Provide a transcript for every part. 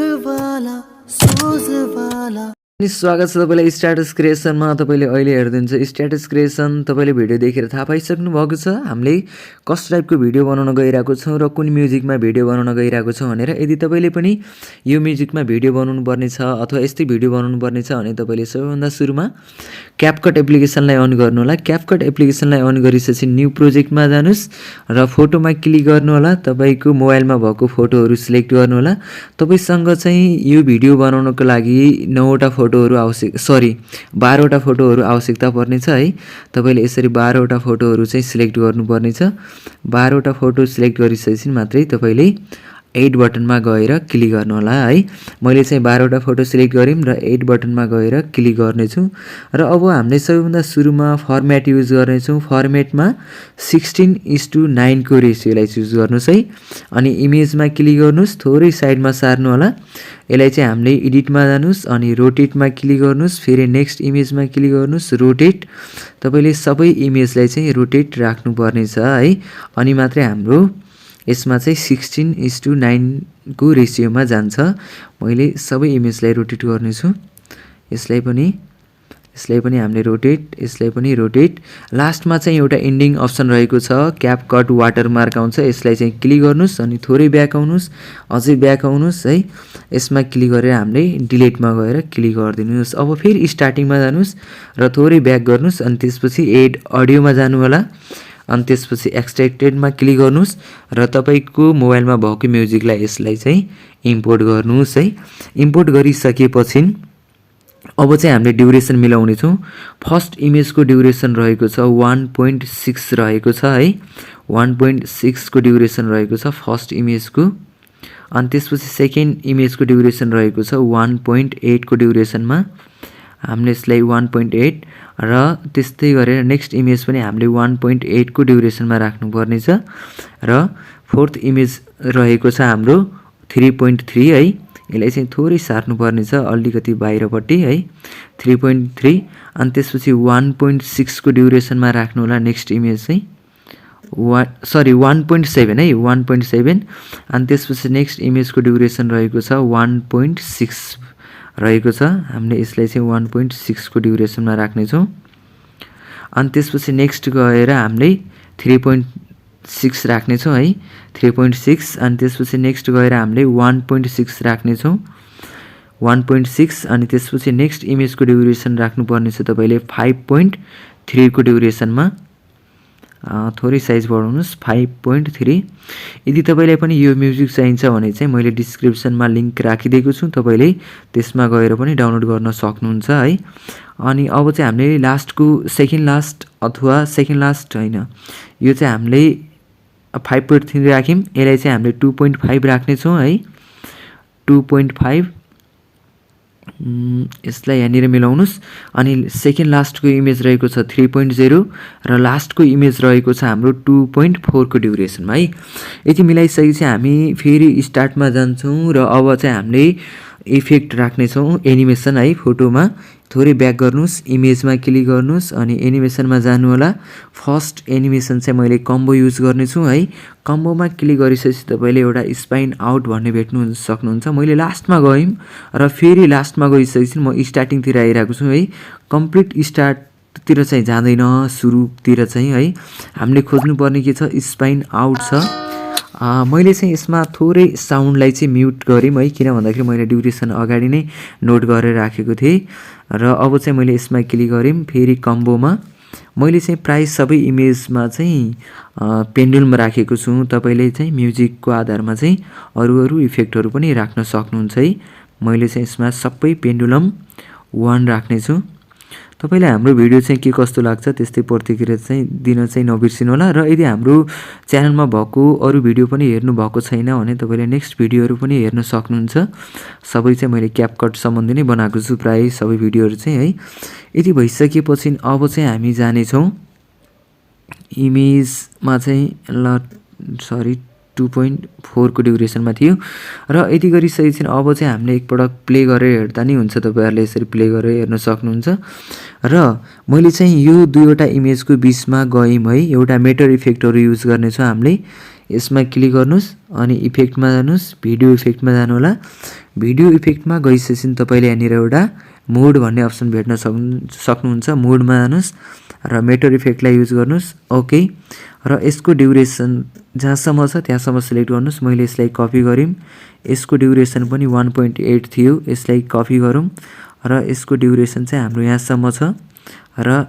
वाला सोच वाला। स्वागत छ तपाईलाई स्ट्याटस क्रिएसनमा। तपाईले अहिले हेर्नुहुन्छ स्ट्याटस क्रिएसन। तपाईले भिडियो देखेर थाहा पाइसक्नु भएको छ हामीले कस्तो टाइपको भिडियो बनाउन गइरहेको छौं र कुन म्युजिकमा भिडियो बनाउन गइरहेको छौं भनेर। यदि तपाईले पनि यो म्युजिकमा भिडियो बनाउनु पर्ने छ अथवा यस्तै भिडियो बनाउनु पर्ने छ भने तपाईले सबैभन्दा सुरुमा क्यापकट एप्लिकेसनलाई अन गर्नु होला। क्यापकट एप्लिकेसनलाई अन गरिसकेपछि न्यू प्रोजेक्टमा जानुस् र फोटोमा क्लिक गर्नु होला। तपाईको मोबाइलमा भएको फोटोहरु सिलेक्ट गर्नु होला। तपाईसँग चाहिँ यो भिडियो बनाउनको लागि 9वटा फोटोहरु आवश्यक 12वटा फोटोहरु आवश्यकता पर्नेछ है। तपाईले यसरी 12वटा फोटोहरु चाहिँ सिलेक्ट गर्नुपर्ने छ। 12वटा फोटो सिलेक्ट गरिसकेपछि मात्रै तपाईले एड बटनमा गएर क्लिक गर्नु होला है। मैले चाहिँ 12वटा फोटो सिलेक्ट गरिम र एड बटनमा गएर क्लिक गर्ने छु। र अब हामीले सबैभन्दा सुरुमा फर्मेट युज गर्ने छौं। फर्मेटमा 16:9 को रेशियोलाई चुज गर्नुस् है। अनि इमेजमा क्लिक गर्नुस्, थोरै साइडमा सार्नु होला। यसलाई चाहिँ हामीले एडिटमा जानुस् अनि रोटेटमा क्लिक गर्नुस्, फेरि नेक्स्ट इमेजमा क्लिक गर्नुस्, रोटेट। तपाईले सबै इमेजलाई चाहिँ रोटेट राख्नु पर्ने छ है। अनि मात्रै हाम्रो यसमा चाहिँ 16:9 को रेशियोमा जान्छ। मैले सबै इमेजलाई रोटेट गर्ने छु। यसलाई पनि हामीले रोटेट, यसलाई पनि रोटेट। लास्टमा चाहिँ एउटा एन्डिङ अप्सन रहेको छ, क्यापकट वाटरमार्क आउँछ। यसलाई चाहिँ क्लिक गर्नुस् अनि थोरै ब्याक आउनुस्, अझै ब्याक आउनुस् है। यसमा क्लिक गरेर हामीले डिलिटमा गएर क्लिक गरिदिनुस्। अब फेरि स्टार्टिङमा जानुस् र थोरै ब्याक गर्नुस् अनि त्यसपछि एड अडियोमा जानु होला। अनि त्यसपछि एक्सट्र्याक्टेडमा क्लिक गर्नुस् र तपाईको मोबाइलमा भएको म्युजिकलाई यसलाई चाहिँ इम्पोर्ट गर्नुस् है। इम्पोर्ट गरिसकेपछि अब चाहिँ हामीले ड्युरेसन मिलाउने छौं। फर्स्ट इमेजको ड्युरेसन रहेको छ 1.6 रहेको छ है। 1.6 को ड्युरेसन रहेको छ फर्स्ट इमेजको। अनि त्यसपछि सेकेन्ड इमेजको ड्युरेसन रहेको छ 1.8 को ड्युरेसनमा। हामीले यसलाई 1.8 र त्यस्तै गरेर नेक्स्ट इमेज पनि हामीले 1.8 को ड्युरेसनमा राख्नु पर्ने छ। र फोर्थ इमेज रहेको छ हाम्रो 3.3 है। यसलाई चाहिँ थोरै सार्नु पर्ने छ, अलिकति बाहिरपट्टि है। 3.3 अनि त्यसपछि 1.6 को ड्युरेसनमा राख्नु होला नेक्स्ट इमेज चाहिँ 1.7 है। 1.7 अनि त्यसपछि नेक्स्ट इमेजको ड्युरेसन रहेको छ 1.6 रहेको छ। हामीले यसलाई चाहिँ 1.6 को ड्युरेसनमा राख्ने छौं। अनि त्यसपछि नेक्स्ट गएर हामीले 3.6 राख्ने छौं है। 3.6 अनि त्यसपछि नेक्स्ट गएर हामीले 1.6 राख्ने छौं। 1.6 अनि त्यसपछि नेक्स्ट इमेजको ड्युरेसन राख्नु पर्ने छ तपाईले 5.3 को ड्युरेसनमा। थोरै साइज बढाउनुस् 5.3। यदि तपाईलाई पनि यो म्युजिक चाहिन्छ भने चाहिँ मैले डिस्क्रिप्सनमा लिंक राखिदिएको छु, तपाईले त्यसमा गएर पनि डाउनलोड गर्न सक्नुहुन्छ है। अनि अब चाहिँ हामीले लास्टको सेकेन्ड लास्ट अथवा सेकेन्ड लास्ट हैन, यो चाहिँ हामीले 5.3 राख्यौं। यसलाई चाहिँ हामीले 2.5 राख्ने छौं है। 2.5 यसलाई यहाँनिर मिलाउनुस्। अनि सेकेन्ड लास्टको इमेज रहेको छ 3.0 र लास्टको इमेज रहेको छ हाम्रो 2.4 को ड्युरेसनमा है। यति मिलाइसकेपछि हामी फेरि स्टार्टमा जान्छौं र अब चाहिँ हामीले इफेक्ट राख्ने छौं, एनिमेसन है। फोटोमा थोरै ब्याक गर्नुस्, इमेजमा क्लिक गर्नुस् अनि एनिमेसनमा जानु होला। फर्स्ट एनिमेसन चाहिँ मैले कम्बो युज गर्ने छु है। कम्बोमा क्लिक गरिसकेपछि तपाईले एउटा स्पाइन आउट भन्ने भेट्नु सक्नुहुन्छ। मैले लास्टमा गएँ र फेरि लास्टमा गइसकेपछि म स्टार्टिङतिर आइरहेको छु है। कम्प्लिट स्टार्टतिर चाहिँ जाँदैन, सुरुतिर चाहिँ है। हामीले खोज्नु पर्ने के छ, स्पाइन आउट छ। मैले चाहिँ यसमा थोरै साउन्डलाई चाहिँ म्युट गरिम है, किन भन्दाखेरि मैले ड्युरेसन अगाडि नै नोट गरेर राखेको थिएँ। र अब चाहिँ मैले यसमा क्लिक गरिम। फेरि कम्बोमा मैले चाहिँ प्राय सबै इमेजमा चाहिँ पेन्डुलम राखेको छु। तपाईले चाहिँ म्युजिकको आधारमा चाहिँ अरु इफेक्टहरु पनि राख्न सक्नुहुन्छ है। मैले चाहिँ यसमा सबै पेन्डुलम 1 राख्ने छु। तपाईलाई हाम्रो भिडियो चाहिँ के कस्तो लाग्छ त्यस्तै प्रतिक्रिया चाहिँ दिन चाहिँ नबिर्सिनु होला। र यदि हाम्रो च्यानलमा भएको अरु भिडियो पनि हेर्नु भएको छैन भने तपाईले नेक्स्ट भिडियोहरु पनि हेर्न सक्नुहुन्छ। सबै चाहिँ मैले क्यापकट सम्बन्धी नै बनाएको छु प्राय सबै भिडियोहरु चाहिँ है। यति भइसकेपछि अब चाहिँ हामी जाने छौं इमेजमा चाहिँ 2.4 को ड्युरेसनमा थियो। र यति गरिसकेपछि अब चाहिँ हामीले एकपटक प्ले गरेर हेर्दा नि हुन्छ। तपाईहरुले यसरी प्ले गरेर हेर्न सक्नुहुन्छ। र मैले चाहिँ यो दुईवटा इमेजको बीचमा गएम है। एउटा मेटर इफेक्टहरु युज गर्ने छु हामीले। यसमा क्लिक गर्नुस् अनि इफेक्टमा जानुस्, भिडियो इफेक्टमा जानु होला। भिडियो इफेक्टमा गइसकेपछि तपाईले यहाँनिर एउटा मोड भन्ने अप्सन भेट्न सक्नुहुन्छ। मोडमा जानुस् र मेटेयर इफेक्टलाई युज गर्नुस्। ओके, र यसको ड्युरेसन जहाँसम्म छ त्यहाँसम्म सिलेक्ट गर्नुस्। मैले यसलाई कपी गरिम। यसको ड्युरेसन पनि 1.8 थियो, यसलाई कपी गरौँ र यसको ड्युरेसन चाहिँ हाम्रो यहाँसम्म छ र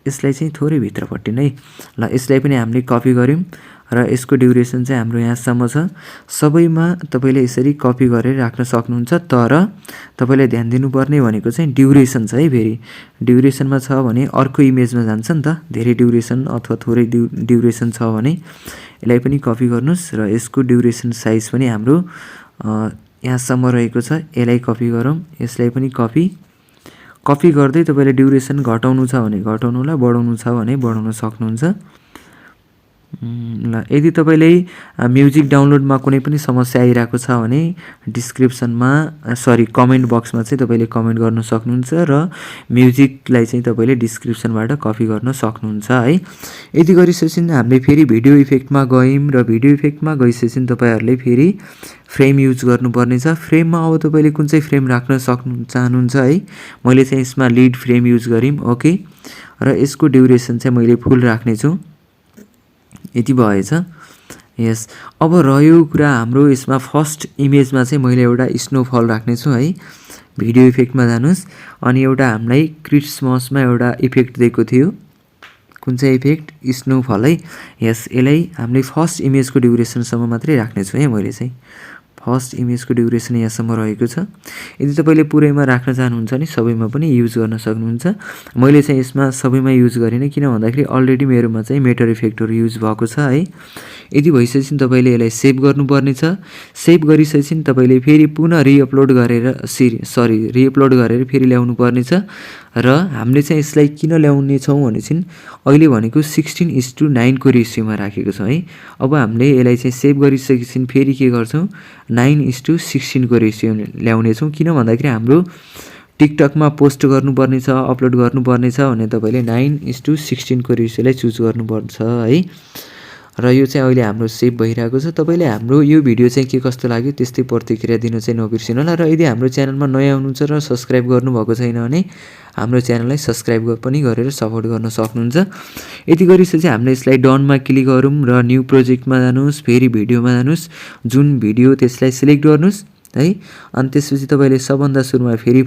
यसलाई चाहिँ थोरै भित्रपट्टि नै ल यसलाई पनि हामीले कपी गर्यौं र यसको ड्युरेसन चाहिँ हाम्रो यहाँसम्म छ। सबैमा तपाईले यसरी कपी गरेर राख्न सक्नुहुन्छ, तर तपाईले ध्यान दिनुपर्ने भनेको चाहिँ ड्युरेसन छ है। फेरि ड्युरेसनमा छ भने अर्को इमेजमा जान्छ नि त, धेरै ड्युरेसन अथवा थोरै ड्युरेसन छ भने यसलाई पनि कपी गर्नुस् र यसको ड्युरेसन साइज पनि हाम्रो यहाँसम्म रहेको छ। यसलाई कपी गरौँ, यसलाई पनि कपी गर्दै तपाईले ड्युरेसन घटाउनु छ भने घटाउनु होला, बढाउनु छ भने बढाउन सक्नुहुन्छ। ल यदि तपाईले म्युजिक डाउनलोडमा कुनै पनि समस्या आइरहेको छ भने कमेन्ट बक्समा चाहिँ तपाईले कमेन्ट गर्न सक्नुहुन्छ र म्युजिकलाई चाहिँ तपाईले डिस्क्रिप्सनबाट कपी गर्न सक्नुहुन्छ है। यदि गरिसकेपछि हामीले फेरि भिडियो इफेक्टमा गयौं र भिडियो इफेक्टमा गइसकेपछि तपाईहरुले फेरि फ्रेम युज गर्नुपर्ने छ। फ्रेममा अब तपाईले कुन चाहिँ फ्रेम राख्न चाहनुहुन्छ है। मैले चाहिँ यसमा लिड फ्रेम युज गरिम। ओके, र यसको ड्युरेसन चाहिँ मैले फुल राख्ने छु। यति भएछ। यस, अब रह्यो कुरा हाम्रो यसमा फर्स्ट इमेजमा चाहिँ मैले एउटा स्नोफल राख्ने छु है। भिडियो इफेक्टमा जानुस् अनि एउटा हामीलाई क्रिसमसमा एउटा इफेक्ट दिएको थियो। कुन चाहिँ इफेक्ट? स्नोफल है। यस, यसलाई हामीले फर्स्ट इमेजको ड्युरेसनसम्म मात्रै राख्ने छु है। मैले चाहिँ फर्स्ट इमेजको ड्युरेसन यहाँसम्म रहेको छ। यदि तपाईले पुरैमा राख्न चाहनुहुन्छ भने सबैमा पनि युज गर्न सक्नुहुन्छ। मैले चाहिँ यसमा सबैमा युज गरिन, किन भन्दाखेरि अलरेडी मेरोमा चाहिँ मेटेयर इफेक्टहरु युज भएको छ है। यदि भइसकेपछि तपाईले यसलाई सेभ गर्नुपर्ने छ। सेभ गरिसकेपछि तपाईले फेरि पुनः रिअपलोड गरेर फेरि ल्याउनु पर्ने छ। र हामीले चाहिँ यसलाई किन ल्याउने छौं भने चाहिँ अहिले भनेको 16:9 को रेशियोमा राखेको छ है। अब हामीले यसलाई चाहिँ सेभ गरिसकेपछि फेरि के गर्छौं, 9:16 को रेशियो ल्याउने छौं। किन भन्दाखेरि हाम्रो टिकटकमा पोस्ट गर्नुपर्ने छ, अपलोड गर्नुपर्ने छ भने तपाईले 9:16 को रेशियोलाई चुज गर्नुपर्छ है। र यो चाहिँ अहिले हाम्रो सेभ भइरहेको छ। तपाईले हाम्रो यो भिडियो चाहिँ के कस्तो लाग्यो त्यस्तै प्रतिक्रिया दिन चाहिँ नबिर्सिनु होला। र यदि हाम्रो च्यानलमा नयाँ हुनुहुन्छ र सब्स्क्राइब गर्नुभएको छैन भने हाम्रो च्यानललाई सब्स्क्राइब पनि गरेर सपोर्ट गर्न सक्नुहुन्छ। यति गरिसकेपछि हामीले यसलाई डनमा क्लिक गरौँ र न्यू प्रोजेक्टमा जानुस्, फेरि भिडियोमा जानुस्, जुन भिडियो त्यसलाई सिलेक्ट गर्नुस् है। अनि त्यसपछि तपाईले सबभन्दा सुरुमा फेरि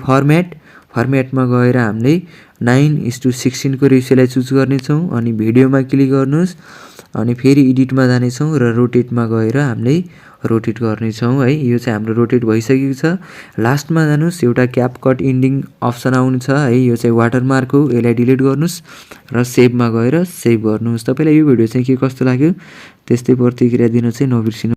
फर्मेटमा गएर हामीले 9:16 को रेशियोलाई चुज गर्ने छौं अनि भिडियोमा क्लिक गर्नुस् अनि फेरि एडिटमा जाने छौं र रोटेटमा गएर हामीले रोटेट गर्ने छौं है। यो चाहिँ हाम्रो रोटेट भइसकेको छ। लास्टमा जानुस्, एउटा क्यापकट एन्डिङ अप्सन आउँछ है। यो चाहिँ वाटरमार्क हो, यसलाई डिलिट गर्नुस् र सेभमा गएर सेभ गर्नुस्। तपाईलाई यो भिडियो चाहिँ के कस्तो लाग्यो त्यस्तै प्रतिक्रिया दिन चाहिँ नबिर्सिनु।